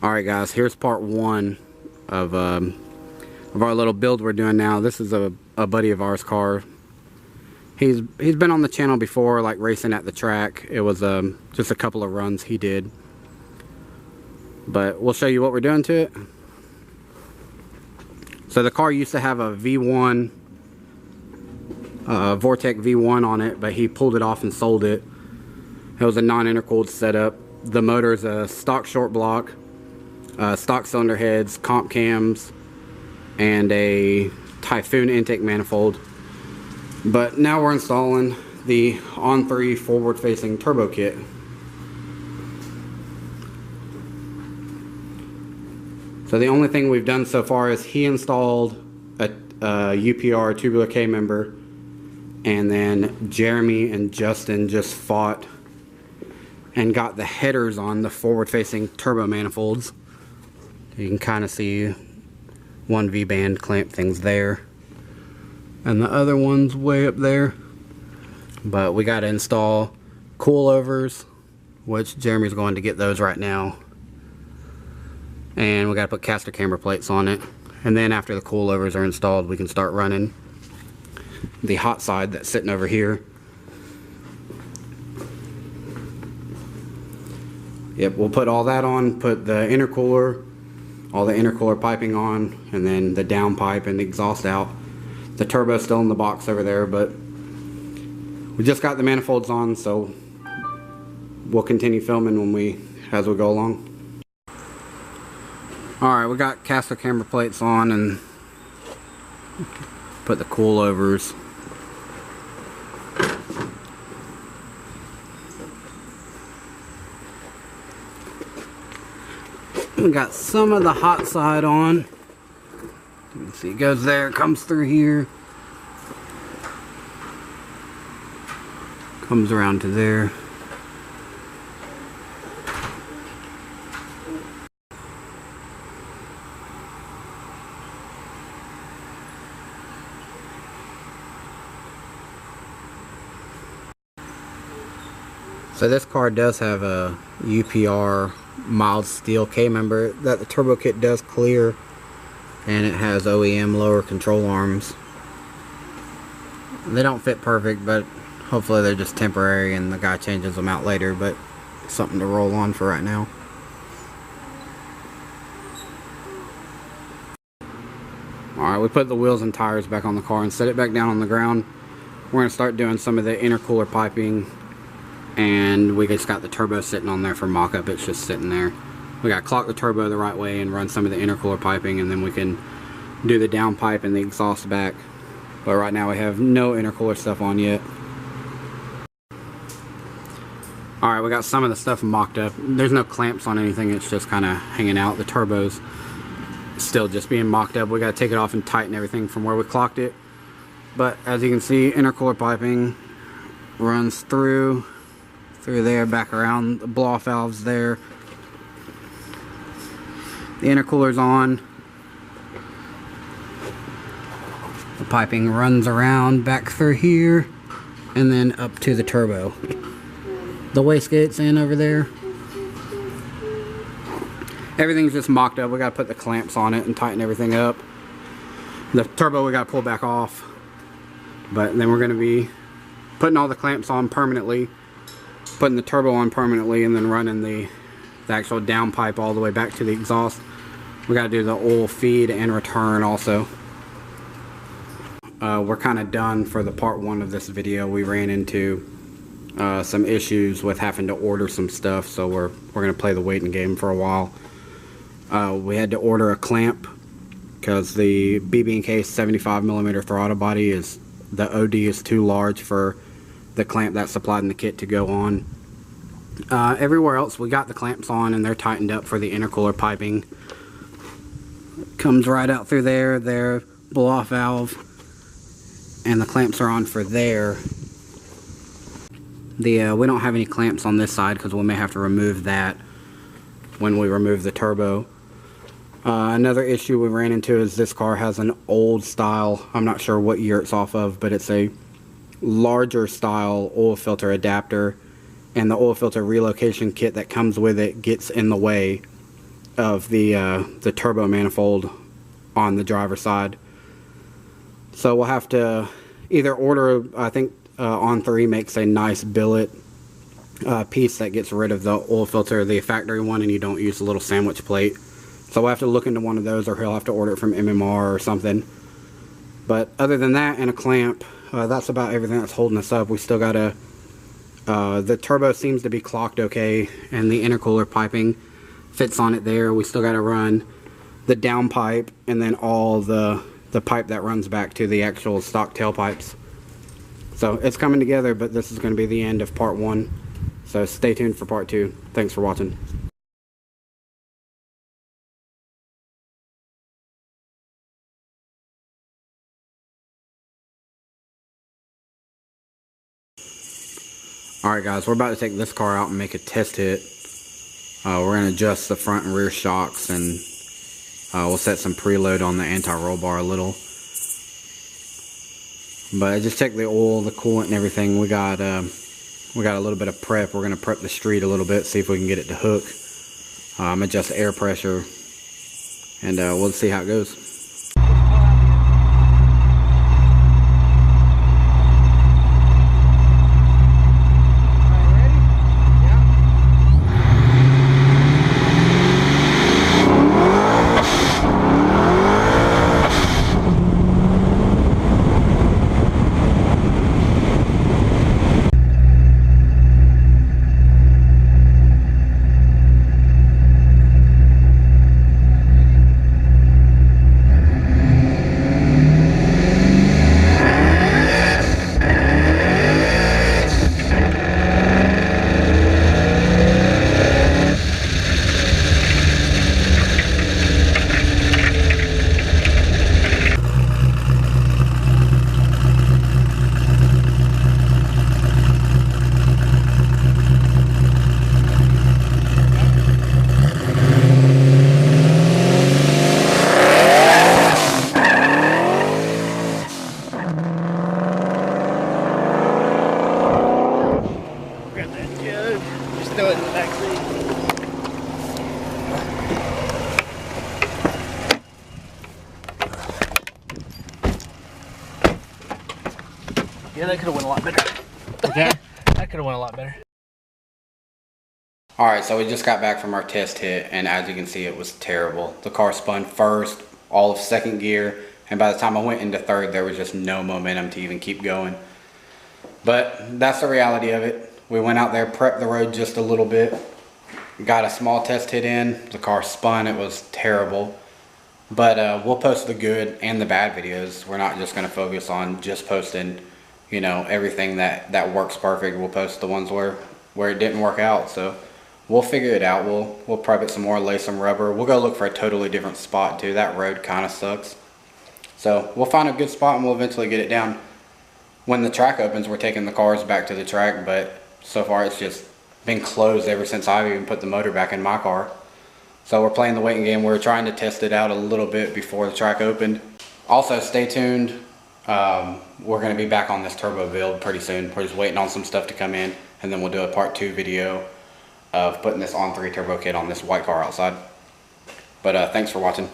Alright guys, here's part one of our little build we're doing now. This is a buddy of ours car. He's been on the channel before, like racing at the track. It was just a couple of runs he did. But we'll show you what we're doing to it. So the car used to have a V1, Vortec V1 on it, but he pulled it off and sold it. It was a non-intercooled setup. The motor is a stock short block. Stock cylinder heads, comp cams, and a Typhoon intake manifold. But now we're installing the On3 forward-facing turbo kit. So the only thing we've done so far is he installed a UPR tubular K member, and then Jeremy and Justin just fought and got the headers on the forward-facing turbo manifolds. You can kind of see one V-band clamp things there, and the other one's way up there. But we got to install coilovers, which Jeremy's going to get those right now, and we got to put caster camber plates on it. And then after the coilovers are installed, we can start running the hot side that's sitting over here. Yep, we'll put all that on, put the intercooler, all the intercooler piping on, and then the downpipe and the exhaust out. The turbo's still in the box over there, but we just got the manifolds on, so we'll continue filming as we go along. Alright, we got caster camber plates on and put the coilovers. We got some of the hot side on. You can see it goes there, comes through here, comes around to there. So this car does have a UPR mild steel K member that the turbo kit does clear, and it has OEM lower control arms. They don't fit perfect, but hopefully they're just temporary and the guy changes them out later, but something to roll on for right now. Alright, we put the wheels and tires back on the car and set it back down on the ground. We're going to start doing some of the intercooler piping, and we just got the turbo sitting on there for mock-up. It's just sitting there. We got to clock the turbo the right way and run some of the intercooler piping, and then we can do the downpipe and the exhaust back. But right now we have no intercooler stuff on yet. Alright, we got some of the stuff mocked up. There's no clamps on anything, it's just kind of hanging out. The turbo's still just being mocked up. We got to take it off and tighten everything from where we clocked it. But as you can see, intercooler piping runs through there, back around, the blow-off valves there. The intercooler's on. The piping runs around back through here and then up to the turbo. The wastegate's in over there. Everything's just mocked up. We gotta put the clamps on it and tighten everything up. The turbo we gotta pull back off. But then we're gonna be putting all the clamps on permanently, putting the turbo on permanently, and then running the actual downpipe all the way back to the exhaust. We got to do the oil feed and return also. We're kind of done for the part one of this video. We ran into some issues with having to order some stuff, so we're going to play the waiting game for a while. We had to order a clamp because the BB&K 75mm throttle body the OD is too large for the clamp that's supplied in the kit to go on. Everywhere else we got the clamps on, and they're tightened up for the intercooler piping. Comes right out through there, blow-off valve, and the clamps are on for there. We don't have any clamps on this side because we may have to remove that when we remove the turbo. Another issue we ran into is this car has an old style, I'm not sure what year it's off of, but it's a larger style oil filter adapter, and the oil filter relocation kit that comes with it gets in the way of the turbo manifold on the driver's side. So we'll have to either order, I think On3 makes a nice billet piece that gets rid of the oil filter, the factory one, and you don't use the little sandwich plate. So we'll have to look into one of those, or he'll have to order it from MMR or something. But other than that, and a clamp, that's about everything that's holding us up. We still gotta, the turbo seems to be clocked okay, and the intercooler piping fits on it there. We still gotta run the downpipe, and then all the pipe that runs back to the actual stock tailpipes. So it's coming together, but this is going to be the end of part 1. So stay tuned for part 2. Thanks for watching. Alright guys, we're about to take this car out and make a test hit. We're going to adjust the front and rear shocks, and we'll set some preload on the anti-roll bar a little. But I just checked the oil, the coolant, and everything. We got a little bit of prep. We're going to prep the street a little bit, see if we can get it to hook. Adjust the air pressure, and we'll see how it goes. Yeah, that could have went a lot better. Okay. That could have went a lot better. Alright, so we just got back from our test hit, and as you can see, it was terrible. The car spun first, all of second gear, and by the time I went into third, there was just no momentum to even keep going. But that's the reality of it. We went out there, prepped the road just a little bit, got a small test hit in, the car spun, it was terrible. But we'll post the good and the bad videos. We're not just going to focus on just posting, you know, everything that works perfect. We'll post the ones where it didn't work out. So we'll figure it out. We'll prep it some more, lay some rubber. We'll go look for a totally different spot too. That road kind of sucks. So we'll find a good spot and we'll eventually get it down. When the track opens, we're taking the cars back to the track, but so far it's just been closed ever since I've even put the motor back in my car. So we're playing the waiting game. We're trying to test it out a little bit before the track opened. Also, stay tuned. We're going to be back on this turbo build pretty soon. We're just waiting on some stuff to come in, and then we'll do a part 2 video of putting this On3 turbo kit on this white car outside. But thanks for watching.